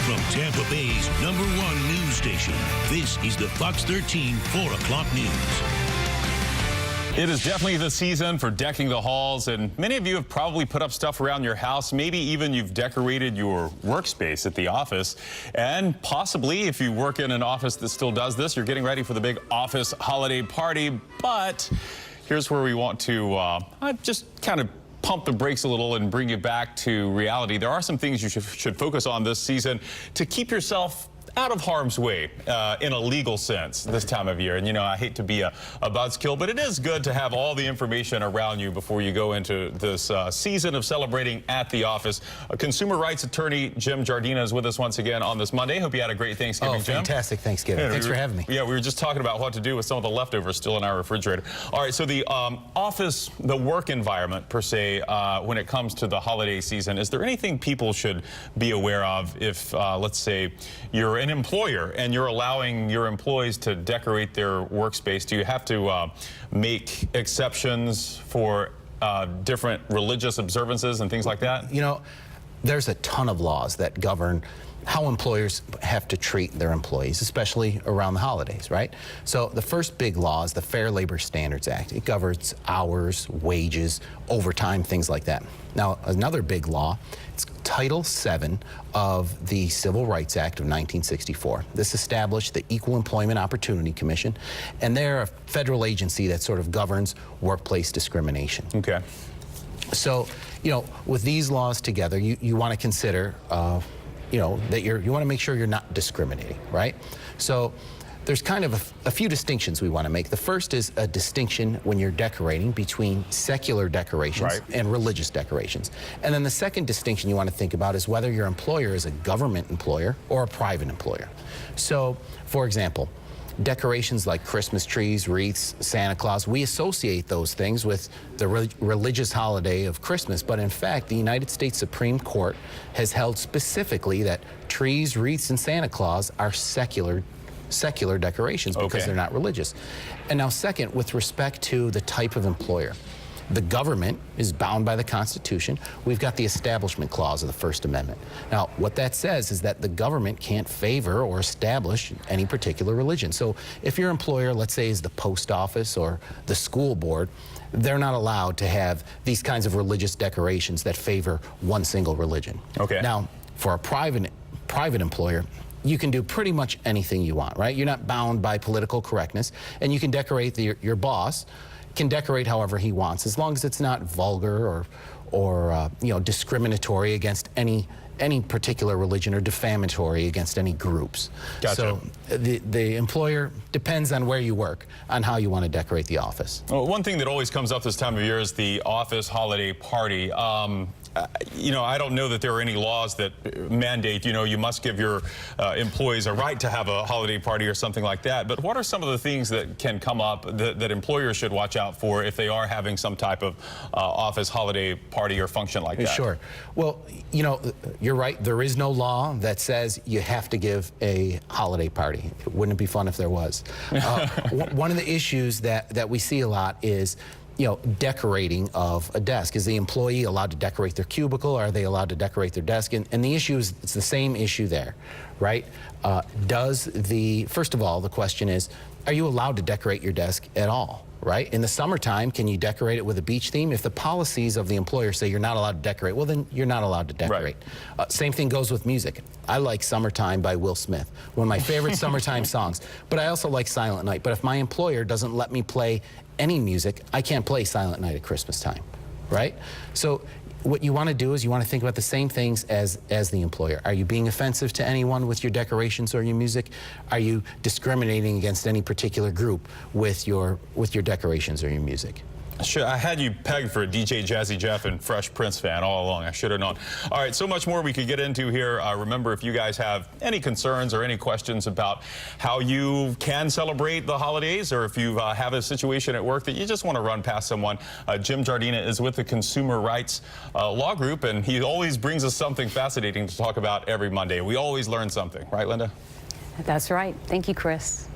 From Tampa Bay's #1 news station, this is the Fox 13 4 o'clock news. It is definitely the season for decking the halls, and many of you have probably put up stuff around your house. Maybe even you've decorated your workspace at the office. And possibly, if you work in an office that still does this, you're getting ready for the big office holiday party. But here's where we want to just kind of pump the brakes a little and bring you back to reality. There are some things you should focus on this season to keep yourself out of harm's way in a legal sense this time of year. And, you know, I hate to be a buzzkill, but it is good to have all the information around you before you go into this season of celebrating at the office. Consumer rights attorney Jim Giardina is with us once again on this Monday. Hope you had a great Thanksgiving, Jim. Fantastic Thanksgiving. Thanks for having me. Yeah, we were just talking about what to do with some of the leftovers still in our refrigerator. All right, so the office, the work environment per se, when it comes to the holiday season, is there anything people should be aware of if, let's say, you're an employer and you're allowing your employees to decorate their workspace? Do you have to make exceptions for different religious observances and things like that? You know, there's a ton of laws that govern how employers have to treat their employees, especially around the holidays, right? So the first big law is the Fair Labor Standards Act. It governs hours, wages, overtime, things like that. Now, another big law, it's Title VII of the Civil Rights Act of 1964. This established the Equal Employment Opportunity Commission, and they're a federal agency that sort of governs workplace discrimination. Okay. So, you know, with these laws together, you want to consider you know, that you want to make sure you're not discriminating, right? So there's kind of a few distinctions we want to make. The first is a distinction when you're decorating between secular decorations and religious decorations. And then the second distinction you want to think about is whether your employer is a government employer or a private employer. So, for example, decorations like Christmas trees, wreaths, Santa Claus, we associate those things with the religious holiday of Christmas, but in fact, the United States Supreme Court has held specifically that trees, wreaths, and Santa Claus are secular decorations because they're not religious. And now second, with respect to the type of employer, the government is bound by the Constitution. We've got the Establishment Clause of the First Amendment. Now, what that says is that the government can't favor or establish any particular religion. So if your employer, let's say, is the post office or the school board, they're not allowed to have these kinds of religious decorations that favor one single religion. Okay. Now, for a private employer, you can do pretty much anything you want, right? You're not bound by political correctness, and you can decorate your boss can decorate however he wants, as long as it's not vulgar or you know, discriminatory against any particular religion or defamatory against any groups. Gotcha. So the employer depends on where you work, on how you want to decorate the office. Well, one thing that always comes up this time of year is the office holiday party. You know, I don't know that there are any laws that mandate, you know, you must give your employees a right to have a holiday party or something like that. But what are some of the things that can come up that employers should watch out for if they are having some type of office holiday party or function like that? Sure. Well, you know, you're right. There is no law that says you have to give a holiday party. Wouldn't it be fun if there was? One of the issues that we see a lot is, you know, decorating of a desk. Is the employee allowed to decorate their cubicle? Are they allowed to decorate their desk? And the issue is, it's the same issue there, right? First of all, the question is, are you allowed to decorate your desk at all, right? In the summertime, can you decorate it with a beach theme? If the policies of the employer say you're not allowed to decorate, well, then you're not allowed to decorate. Right. Same thing goes with music. I like Summertime by Will Smith, one of my favorite summertime songs, but I also like Silent Night. But if my employer doesn't let me play any music, I can't play Silent Night at Christmas time, right? So what you want to do is you want to think about the same things as the employer. Are you being offensive to anyone with your decorations or your music? Are you discriminating against any particular group with your decorations or your music? Sure, I had you pegged for a DJ Jazzy Jeff and Fresh Prince fan all along. I should have known. All right, so much more we could get into here. Remember, if you guys have any concerns or any questions about how you can celebrate the holidays, or if you have a situation at work that you just want to run past someone, Jim Giardina is with the Consumer Rights Law Group, and he always brings us something fascinating to talk about every Monday. We always learn something. Right, Linda? That's right. Thank you, Chris.